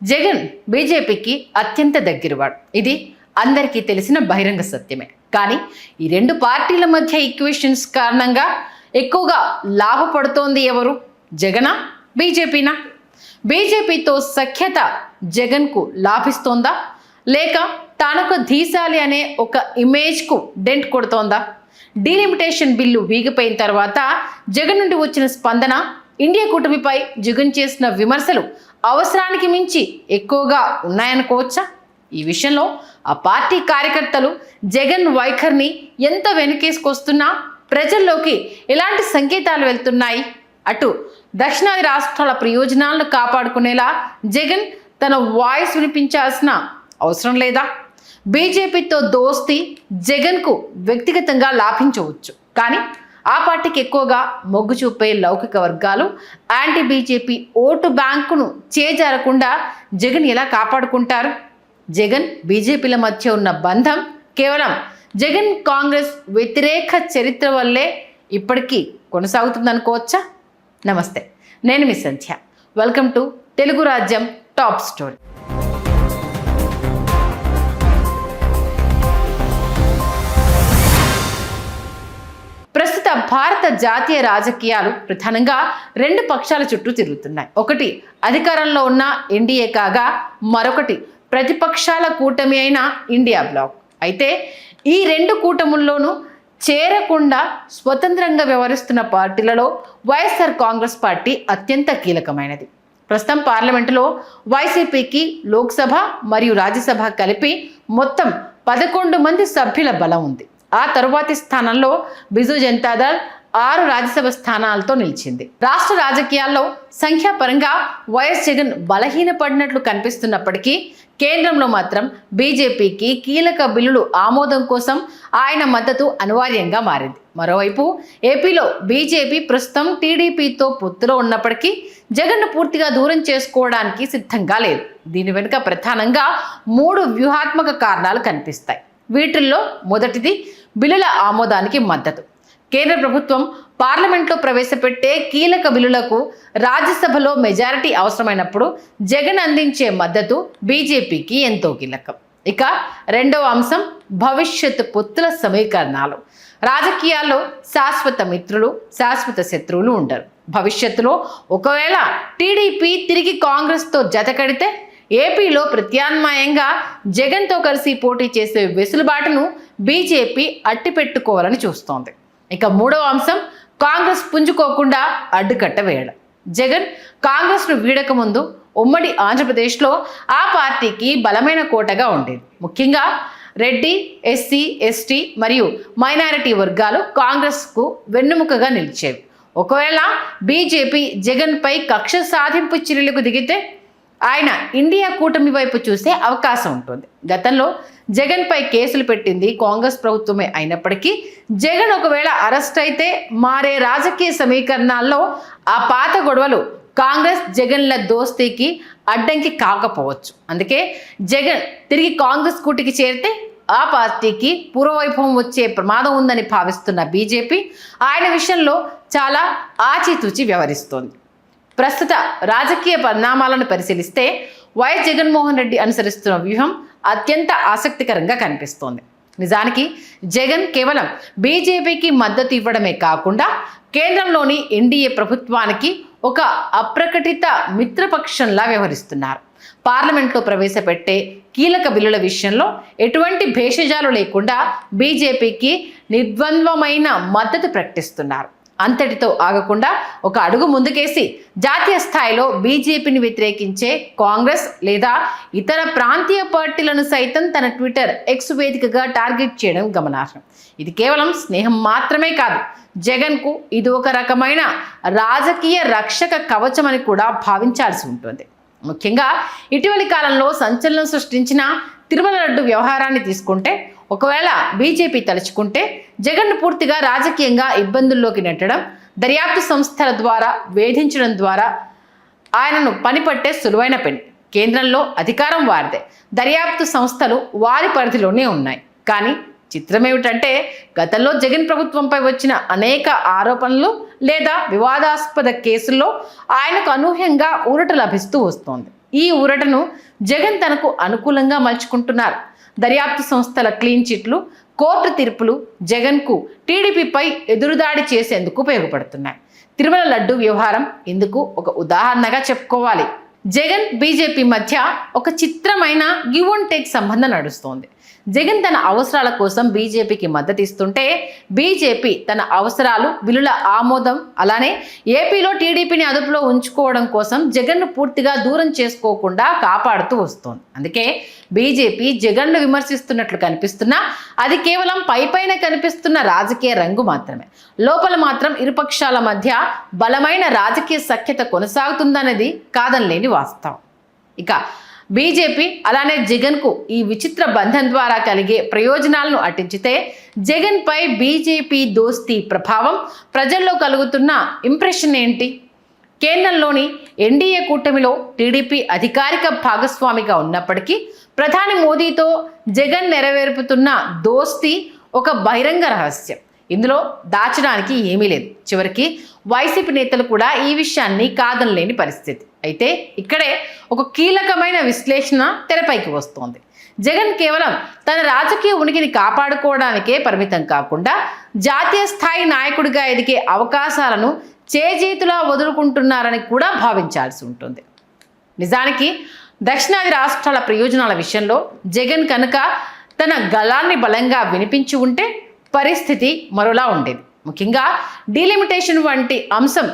జగన్ బీజేపీకి అత్యంత దగ్గరవాడు. ఇది అందరికీ తెలిసిన బహిరంగ సత్యమే. కానీ ఈ రెండు పార్టీల మధ్య ఈక్వేషన్స్ కారణంగా ఎక్కువగా లాభపడుతోంది ఎవరు? జగనా, బీజేపీనా? బీజేపీతో సఖ్యత జగన్కు లాభిస్తోందా, లేక తానొక ధీశాలి అనే ఒక ఇమేజ్కు డెంట్ కొడుతోందా? డీలిమిటేషన్ బిల్లు వీగిపోయిన తర్వాత జగన్ నుండి వచ్చిన స్పందన, ఇండియా కూటమిపై జగన్ చేసిన విమర్శలు అవసరానికి మించి ఎక్కువగా ఉన్నాయనుకోవచ్చా? ఈ విషయంలో ఆ పార్టీ కార్యకర్తలు జగన్ వైఖరిని ఎంత వెనకేసుకొస్తున్నా ప్రజల్లోకి ఎలాంటి సంకేతాలు వెళ్తున్నాయి? అటు దక్షిణాది రాష్ట్రాల ప్రయోజనాలను కాపాడుకునేలా జగన్ తన వాయిస్ వినిపించాల్సిన అవసరం లేదా? బీజేపీతో దోస్తీ జగన్కు వ్యక్తిగతంగా లాభించవచ్చు, కానీ ఆ పార్టీకి ఎక్కువగా మొగ్గు చూపే లౌకిక వర్గాలు యాంటీ బీజేపీ ఓటు బ్యాంకును చేజారకుండా జగన్ ఎలా కాపాడుకుంటారు? జగన్ బీజేపీల మధ్య ఉన్న బంధం కేవలం జగన్ కాంగ్రెస్ వ్యతిరేక చరిత్ర వల్లే ఇప్పటికీ కొనసాగుతుందనుకోవచ్చా? నమస్తే, నేను మీ సంధ్య. వెల్కమ్ టు తెలుగు రాజ్యం టాప్ స్టోరీ. ప్రస్తుత భారత జాతీయ రాజకీయాలు ప్రధానంగా రెండు పక్షాల చుట్టూ తిరుగుతున్నాయి. ఒకటి అధికారంలో ఉన్న ఎన్డీఏ కాగా, మరొకటి ప్రతిపక్షాల కూటమి అయిన ఇండియా బ్లాక్. అయితే ఈ రెండు కూటముల్లోనూ చేరకుండా స్వతంత్రంగా వ్యవహరిస్తున్న పార్టీలలో వైఎస్ఆర్ కాంగ్రెస్ పార్టీ అత్యంత కీలకమైనది. ప్రస్తుతం పార్లమెంటులో వైసీపీకి లోక్సభ మరియు రాజ్యసభ కలిపి మొత్తం 11 మంది సభ్యుల బలం ఉంది. ఆ తరువాతి స్థానంలో బిజు జనతాదళ్ 6 రాజ్యసభ స్థానాలతో నిలిచింది. రాష్ట్ర రాజకీయాల్లో సంఖ్యాపరంగా వైఎస్ జగన్ బలహీనపడినట్లు కనిపిస్తున్నప్పటికీ కేంద్రంలో మాత్రం బీజేపీకి కీలక బిల్లులు ఆమోదం కోసం ఆయన మద్దతు అనివార్యంగా మారింది. మరోవైపు ఏపీలో బీజేపీ ప్రస్తుతం టీడీపీతో పొత్తులో ఉన్నప్పటికీ జగన్ను పూర్తిగా దూరం చేసుకోవడానికి సిద్ధంగా లేదు. దీని వెనుక ప్రధానంగా 3 వ్యూహాత్మక కారణాలు కనిపిస్తాయి. వీటిల్లో మొదటిది బిల్లుల ఆమోదానికి మద్దతు. కేంద్ర ప్రభుత్వం పార్లమెంట్లో ప్రవేశపెట్టే కీలక బిల్లులకు రాజ్యసభలో మెజారిటీ అవసరమైనప్పుడు జగన్ అందించే మద్దతు బీజేపీకి ఎంతో కీలకం. ఇక రెండవ అంశం భవిష్యత్ పొత్తుల సమీకరణాలు. రాజకీయాల్లో శాశ్వత మిత్రులు, శాశ్వత శత్రువులు ఉండరు. భవిష్యత్తులో ఒకవేళ టీడీపీ తిరిగి కాంగ్రెస్తో జతకడితే ఏపీలో ప్రత్యామ్నాయంగా జగన్తో కలిసి పోటీ చేసే వెసులుబాటును బీజేపీ అట్టిపెట్టుకోవాలని చూస్తోంది. ఇక మూడవ అంశం కాంగ్రెస్ పుంజుకోకుండా అడ్డుకట్ట వేయడం. జగన్ కాంగ్రెస్ను వీడక ముందు ఉమ్మడి ఆంధ్రప్రదేశ్లో ఆ పార్టీకి బలమైన కోటగా ఉండేది. ముఖ్యంగా రెడ్డి, ఎస్సీ, ఎస్టీ మరియు మైనారిటీ వర్గాలు కాంగ్రెస్కు వెన్నుముకగా నిలిచేవి. ఒకవేళ బీజేపీ జగన్పై కక్ష సాధింపు చర్యలకు దిగితే ఆయన ఇండియా కూటమి వైపు చూసే అవకాశం ఉంటుంది. గతంలో జగన్పై కేసులు పెట్టింది కాంగ్రెస్ ప్రభుత్వమే అయినప్పటికీ జగన్ ఒకవేళ అరెస్ట్ అయితే మారే రాజకీయ సమీకరణాల్లో ఆ పాత గొడవలు కాంగ్రెస్ జగన్ల దోస్తీకి అడ్డంకి కాకపోవచ్చు. అందుకే జగన్ తిరిగి కాంగ్రెస్ కూటికి చేరితే ఆ పార్టీకి పూర్వవైభవం వచ్చే ప్రమాదం ఉందని భావిస్తున్న బీజేపీ ఆయన విషయంలో చాలా ఆచితూచి వ్యవహరిస్తోంది. ప్రస్తుత రాజకీయ పరిణామాలను పరిశీలిస్తే వైఎస్ జగన్మోహన్ రెడ్డి అనుసరిస్తున్న వ్యూహం అత్యంత ఆసక్తికరంగా కనిపిస్తోంది. నిజానికి జగన్ కేవలం బీజేపీకి మద్దతు ఇవ్వడమే కాకుండా కేంద్రంలోని ఎన్డీఏ ప్రభుత్వానికి ఒక అప్రకటిత మిత్రపక్షంలా వ్యవహరిస్తున్నారు. పార్లమెంట్లో ప్రవేశపెట్టే కీలక బిల్లుల విషయంలో ఎటువంటి భేషజాలు లేకుండా బీజేపీకి నిర్ద్వంద్వమైన మద్దతు ప్రకటిస్తున్నారు. అంతటితో ఆగకుండా ఒక అడుగు ముందుకేసి జాతీయ స్థాయిలో బీజేపీని వ్యతిరేకించే కాంగ్రెస్ లేదా ఇతర ప్రాంతీయ పార్టీలను సైతం తన ట్విట్టర్ ఎక్స్ వేదికగా టార్గెట్ చేయడం గమనార్హం. ఇది కేవలం స్నేహం మాత్రమే కాదు, జగన్కు ఇది ఒక రకమైన రాజకీయ రక్షక కవచం అని కూడా భావించాల్సి ఉంటుంది. ముఖ్యంగా ఇటీవలి కాలంలో సంచలనం సృష్టించిన తిరుమల లడ్డు వ్యవహారాన్ని తీసుకుంటే, ఒకవేళ బీజేపీ తలుచుకుంటే జగన్ను పూర్తిగా రాజకీయంగా ఇబ్బందుల్లోకి నెట్టడం, దర్యాప్తు సంస్థల ద్వారా వేధించడం ద్వారా ఆయనను పనిపట్టే సులువైన పని. కేంద్రంలో అధికారం వారిదే, దర్యాప్తు సంస్థలు వారి పరిధిలోనే ఉన్నాయి. కానీ చిత్రమేమిటంటే గతంలో జగన్ ప్రభుత్వంపై వచ్చిన అనేక ఆరోపణలు లేదా వివాదాస్పద కేసుల్లో ఆయనకు అనూహ్యంగా ఊరట లభిస్తూ వస్తోంది. ఈ ఊరటను జగన్ తనకు అనుకూలంగా మలుచుకుంటున్నారు. దర్యాప్తు సంస్థల క్లీన్ చిట్లు, కోర్టు తీర్పులు జగన్కు టీడీపీపై ఎదురుదాడి చేసేందుకు ఉపయోగపడుతున్నాయి. తిరుమల లడ్డు వ్యవహారం ఇందుకు ఒక ఉదాహరణగా చెప్పుకోవాలి. జగన్ బీజేపీ మధ్య ఒక చిత్రమైన గివ్ అండ్ టేక్ సంబంధం నడుస్తోంది. జగన్ తన అవసరాల కోసం బీజేపీకి మద్దతు ఇస్తుంటే బీజేపీ తన అవసరాలు, బిల్లుల ఆమోదం, అలానే ఏపీలో టీడీపీని అదుపులో ఉంచుకోవడం కోసం జగన్ను పూర్తిగా దూరం చేసుకోకుండా కాపాడుతూ వస్తోంది. అందుకే బీజేపీ జగన్ను విమర్శిస్తున్నట్లు కనిపిస్తున్నా అది కేవలం పైపైన కనిపిస్తున్న రాజకీయ రంగు మాత్రమే. లోపల మాత్రం ఇరుపక్షాల మధ్య బలమైన రాజకీయ సఖ్యత కొనసాగుతుందన్నది కాదనలేని వాస్తవం. ఇక బీజేపీ అలానే జగన్కు ఈ విచిత్ర బంధం ద్వారా కలిగే ప్రయోజనాలను అటించితే జగన్పై బీజేపీ దోస్తీ ప్రభావం, ప్రజల్లో కలుగుతున్న ఇంప్రెషన్ ఏంటి? కేంద్రంలోని ఎన్డీఏ కూటమిలో టీడీపీ అధికారిక భాగస్వామిగా ఉన్నప్పటికీ ప్రధాని మోదీతో జగన్ నెరవేర్పుతున్న దోస్తీ ఒక బహిరంగ రహస్యం. ఇందులో దాచడానికి ఏమీ లేదు. చివరికి వైసీపీ నేతలు కూడా ఈ విషయాన్ని కాదనలేని పరిస్థితి. అయితే ఇక్కడే ఒక కీలకమైన విశ్లేషణ తెరపైకి వస్తోంది. జగన్ కేవలం తన రాజకీయ ఉనికిని కాపాడుకోవడానికే పరిమితం కాకుండా జాతీయ స్థాయి నాయకుడిగా ఎదిగే అవకాశాలను చేజేతులా వదులుకుంటున్నారని కూడా భావించాల్సి ఉంటుంది. నిజానికి దక్షిణాది రాష్ట్రాల ప్రయోజనాల విషయంలో జగన్ కనుక తన గళాన్ని బలంగా వినిపించి ఉంటే పరిస్థితి మరోలా ఉండేది. ముఖ్యంగా డీలిమిటేషన్ వంటి అంశం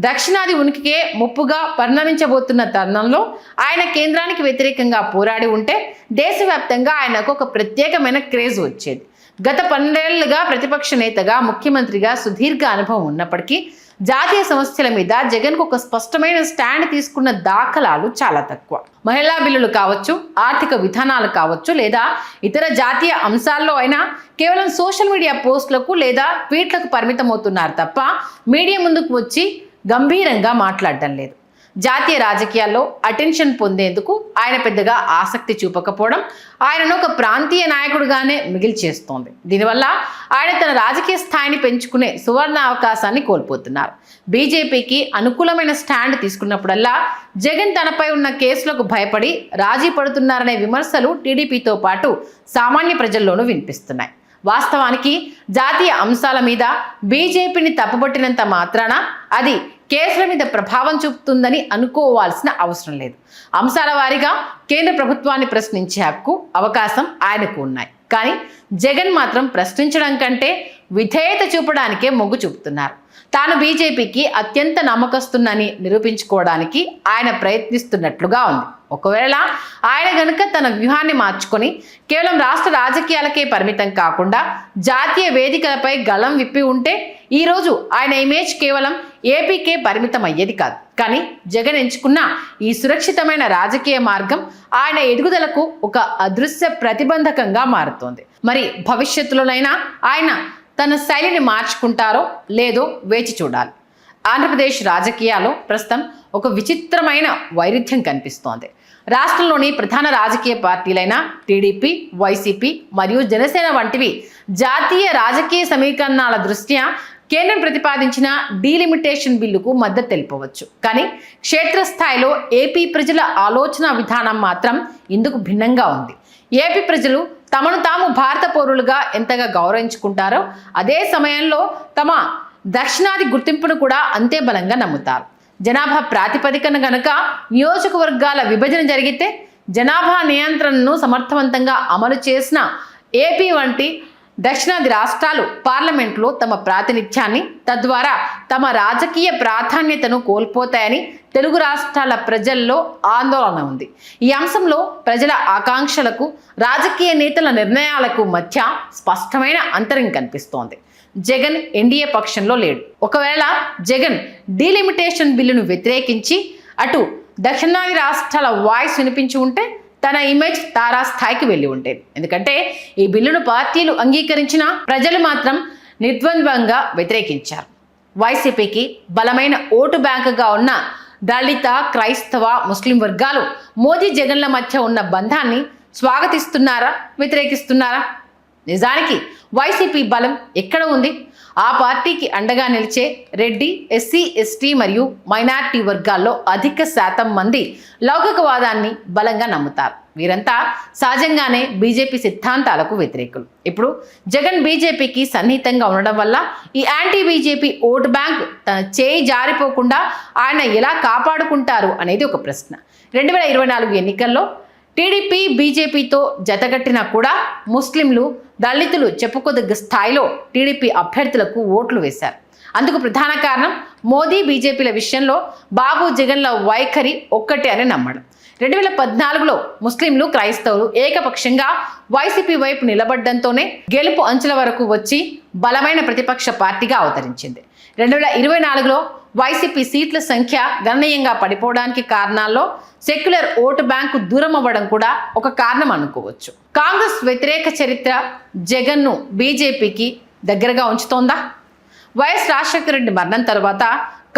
దక్షిణాది ఉనికికే ముప్పుగా పరిణమించబోతున్న తరుణంలో ఆయన కేంద్రానికి వ్యతిరేకంగా పోరాడి ఉంటే దేశవ్యాప్తంగా ఆయనకు ఒక ప్రత్యేకమైన క్రేజ్ వచ్చేది. గత 12 ఏళ్లుగా ప్రతిపక్ష నేతగా, ముఖ్యమంత్రిగా సుదీర్ఘ అనుభవం ఉన్నప్పటికీ జాతీయ సమస్యల మీద జగన్కు ఒక స్పష్టమైన స్టాండ్ తీసుకున్న దాఖలాలు చాలా తక్కువ. మహిళా బిల్లులు కావచ్చు, ఆర్థిక విధానాలు కావచ్చు, లేదా ఇతర జాతీయ అంశాల్లో అయినా కేవలం సోషల్ మీడియా పోస్టులకు లేదా ట్వీట్లకు పరిమితమవుతున్నారు తప్ప మీడియా ముందుకు వచ్చి గంభీరంగా మాట్లాడడం లేదు. జాతీయ రాజకీయాల్లో అటెన్షన్ పొందేందుకు ఆయన పెద్దగా ఆసక్తి చూపకపోవడం ఆయనను ఒక ప్రాంతీయ నాయకుడిగానే మిగిల్చేస్తోంది. దీనివల్ల ఆయన తన రాజకీయ స్థాయిని పెంచుకునే సువర్ణ అవకాశాన్ని కోల్పోతున్నారు. బీజేపీకి అనుకూలమైన స్టాండ్ తీసుకున్నప్పుడల్లా జగన్ తనపై ఉన్న కేసులకు భయపడి రాజీ పడుతున్నారనే విమర్శలు టీడీపీతో పాటు సామాన్య ప్రజల్లోనూ వినిపిస్తున్నాయి. వాస్తవానికి జాతీయ అంశాల మీద బీజేపీని తప్పుపట్టినంత మాత్రాన అది కేసుల మీద ప్రభావం చూపుతుందని అనుకోవాల్సిన అవసరం లేదు. అంశాల వారీగా కేంద్ర ప్రభుత్వాన్ని ప్రశ్నించే హక్కు, అవకాశం ఆయనకు ఉన్నాయి. కానీ జగన్ మాత్రం ప్రశ్నించడం కంటే విధేయత చూపడానికే మొగ్గు చూపుతున్నారు. తాను బీజేపీకి అత్యంత నమ్మకస్తున్నని నిరూపించుకోవడానికి ఆయన ప్రయత్నిస్తున్నట్లుగా ఉంది. ఒకవేళ ఆయన గనుక తన వ్యూహాన్ని మార్చుకొని కేవలం రాష్ట్ర రాజకీయాలకే పరిమితం కాకుండా జాతీయ వేదికలపై గళం విప్పి ఉంటే ఈరోజు ఆయన ఇమేజ్ కేవలం ఏపీకే పరిమితం అయ్యేది కాదు. కానీ జగన్ ఎంచుకున్న ఈ సురక్షితమైన రాజకీయ మార్గం ఆయన ఎదుగుదలకు ఒక అదృశ్య ప్రతిబంధకంగా మారుతోంది. మరి భవిష్యత్తులోనైనా ఆయన తన శైలిని మార్చుకుంటారో లేదో వేచి చూడాలి. ఆంధ్రప్రదేశ్ రాజకీయాల్లో ప్రస్తుతం ఒక విచిత్రమైన వైరుధ్యం కనిపిస్తోంది. రాష్ట్రంలోని ప్రధాన రాజకీయ పార్టీలైన టీడీపీ, వైసీపీ మరియు జనసేన వంటివి జాతీయ రాజకీయ సమీకరణాల దృష్ట్యా కేంద్రం ప్రతిపాదించిన డీలిమిటేషన్ బిల్లుకు మద్దతు తెలుపవచ్చు. కానీ క్షేత్రస్థాయిలో ఏపీ ప్రజల ఆలోచన విధానం మాత్రం ఇందుకు భిన్నంగా ఉంది. ఏపీ ప్రజలు తమను తాము భారత పౌరులుగా ఎంతగా గౌరవించుకుంటారో అదే సమయంలో తమ దక్షిణాది గుర్తింపును కూడా అంతే బలంగా నమ్ముతారు. జనాభా ప్రాతిపదికన గనక నియోజకవర్గాల విభజన జరిగితే జనాభా నియంత్రణను సమర్థవంతంగా అమలు చేసిన ఏపీ వంటి దక్షిణాది రాష్ట్రాలు పార్లమెంట్లో తమ ప్రాతినిధ్యాన్ని, తద్వారా తమ రాజకీయ ప్రాధాన్యతను కోల్పోతాయని తెలుగు రాష్ట్రాల ప్రజల్లో ఆందోళన ఉంది. ఈ అంశంలో ప్రజల ఆకాంక్షలకు, రాజకీయ నేతల నిర్ణయాలకు మధ్య స్పష్టమైన అంతరం కనిపిస్తోంది. జగన్ ఎన్డీఏ పక్షంలో లేడు. ఒకవేళ జగన్ డీలిమిటేషన్ బిల్లును వ్యతిరేకించి అటు దక్షిణాది రాష్ట్రాల వాయిస్ వినిపించి ఉంటే తన ఇమేజ్ తారాస్థాయికి వెళ్ళి ఉండేది. ఎందుకంటే ఈ బిల్లును పార్టీలు అంగీకరించిన ప్రజలు మాత్రం నిర్ద్వంద్వంగా వ్యతిరేకించారు. వైసీపీకి బలమైన ఓటు బ్యాంకుగా ఉన్న దళిత, క్రైస్తవ, ముస్లిం వర్గాలు మోదీ జగన్ల మధ్య ఉన్న బంధాన్ని స్వాగతిస్తున్నారా, వ్యతిరేకిస్తున్నారా? నిజానికి వైసీపీ బలం ఎక్కడ ఉంది? ఆ పార్టీకి అండగా నిలిచే రెడ్డి, ఎస్సీ, ఎస్టీ మరియు మైనార్టీ వర్గాల్లో అధిక శాతం మంది లౌకికవాదాన్ని బలంగా నమ్ముతారు. వీరంతా సహజంగానే బీజేపీ సిద్ధాంతాలకు వ్యతిరేకులు. ఇప్పుడు జగన్ బీజేపీకి సన్నిహితంగా ఉండడం వల్ల ఈ యాంటీ బీజేపీ ఓటు బ్యాంక్ తన చేయి జారిపోకుండా ఆయన ఎలా కాపాడుకుంటారు అనేది ఒక ప్రశ్న. 2024 ఎన్నికల్లో టీడీపీ బీజేపీతో జతగట్టినా కూడా ముస్లింలు, దళితులు చెప్పుకోదగ్గ స్థాయిలో టీడీపీ అభ్యర్థులకు ఓట్లు వేశారు. అందుకు ప్రధాన కారణం మోదీ, బీజేపీల విషయంలో బాబు, జగన్ల వైఖరి ఒక్కటే అని నమ్మడం. 2014లో ముస్లింలు, క్రైస్తవులు ఏకపక్షంగా వైసీపీ వైపు నిలబడ్డంతోనే గెలుపు అంచుల వరకు వచ్చి బలమైన ప్రతిపక్ష పార్టీగా అవతరించింది. 2024లో వైసీపీ సీట్ల సంఖ్య గణనీయంగా పడిపోవడానికి కారణాల్లో సెక్యులర్ ఓటు బ్యాంకు దూరం అవ్వడం కూడా ఒక కారణం అనుకోవచ్చు. కాంగ్రెస్ వ్యతిరేక చరిత్ర జగన్ను బీజేపీకి దగ్గరగా ఉంచుతోందా? వైఎస్ రాజశేఖర రెడ్డి మరణం తర్వాత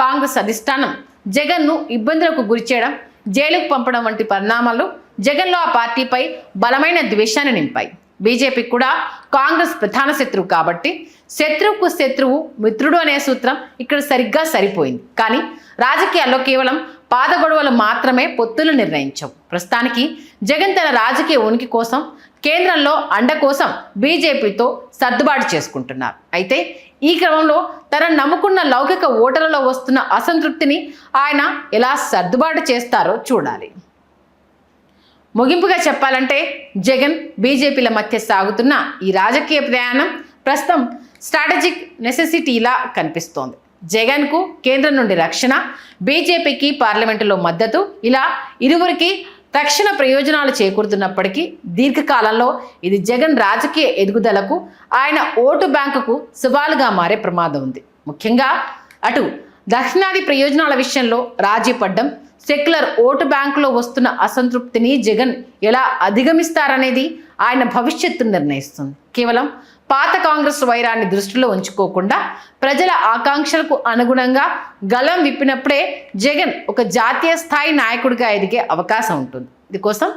కాంగ్రెస్ అధిష్టానం జగన్ను ఇబ్బందులకు గురిచేయడం, జైలుకు పంపడం వంటి పరిణామాలు జగన్లో ఆ పార్టీపై బలమైన ద్వేషాన్ని నింపాయి. బీజేపీకి కూడా కాంగ్రెస్ ప్రధాన శత్రువు కాబట్టి శత్రువుకు శత్రువు మిత్రుడు అనే సూత్రం ఇక్కడ సరిగ్గా సరిపోయింది. కానీ రాజకీయాల్లో కేవలం పాత గొడవలు మాత్రమే పొత్తులు నిర్ణయించవు. ప్రస్తుతానికి జగన్ తన రాజకీయ ఉనికి కోసం, కేంద్రంలో అండ కోసం బీజేపీతో సర్దుబాటు చేసుకుంటున్నారు. అయితే ఈ క్రమంలో తనను నమ్ముకున్న లౌకిక ఓటర్లలో వస్తున్న అసంతృప్తిని ఆయన ఎలా సర్దుబాటు చేస్తారో చూడాలి. ముగింపుగా చెప్పాలంటే జగన్, బీజేపీల మధ్య సాగుతున్న ఈ రాజకీయ ప్రయాణం ప్రస్తుతం స్ట్రాటజిక్ నెసెసిటీలా కనిపిస్తోంది. జగన్కు కేంద్రం నుండి రక్షణ, బీజేపీకి పార్లమెంటులో మద్దతు, ఇలా ఇరువురికి తక్షణ ప్రయోజనాలు చేకూరుతున్నప్పటికీ దీర్ఘకాలంలో ఇది జగన్ రాజకీయ ఎదుగుదలకు, ఆయన ఓటు బ్యాంకుకు సవాలుగా మారే ప్రమాదం ఉంది. ముఖ్యంగా అటు దక్షిణాది ప్రయోజనాల విషయంలో రాజీ పడ్డం, సెక్యులర్ ఓటు బ్యాంకులో వస్తున్న అసంతృప్తిని జగన్ ఎలా అధిగమిస్తారనేది ఆయన భవిష్యత్తును నిర్ణయిస్తుంది. కేవలం పాత కాంగ్రెస్ వైరాన్ని దృష్టిలో ఉంచుకోకుండా ప్రజల ఆకాంక్షలకు అనుగుణంగా గలం విప్పినప్పుడే జగన్ ఒక జాతీయ స్థాయి నాయకుడిగా ఎదిగే అవకాశం ఉంటుంది. ఇందుకోసం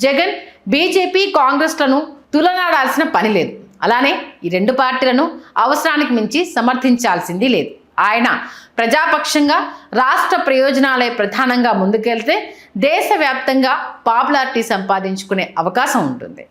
జగన్, బీజేపీ, కాంగ్రెస్లను తులనాడాల్సిన పని లేదు. అలానే ఈ రెండు పార్టీలను అవసరానికి మించి సమర్థించాల్సింది లేదు. ఆయన ప్రజాపక్షంగా రాష్ట్ర ప్రయోజనాలే ప్రధానంగా ముందుకెళ్తే దేశవ్యాప్తంగా పాపులారిటీ సంపాదించుకునే అవకాశం ఉంటుంది.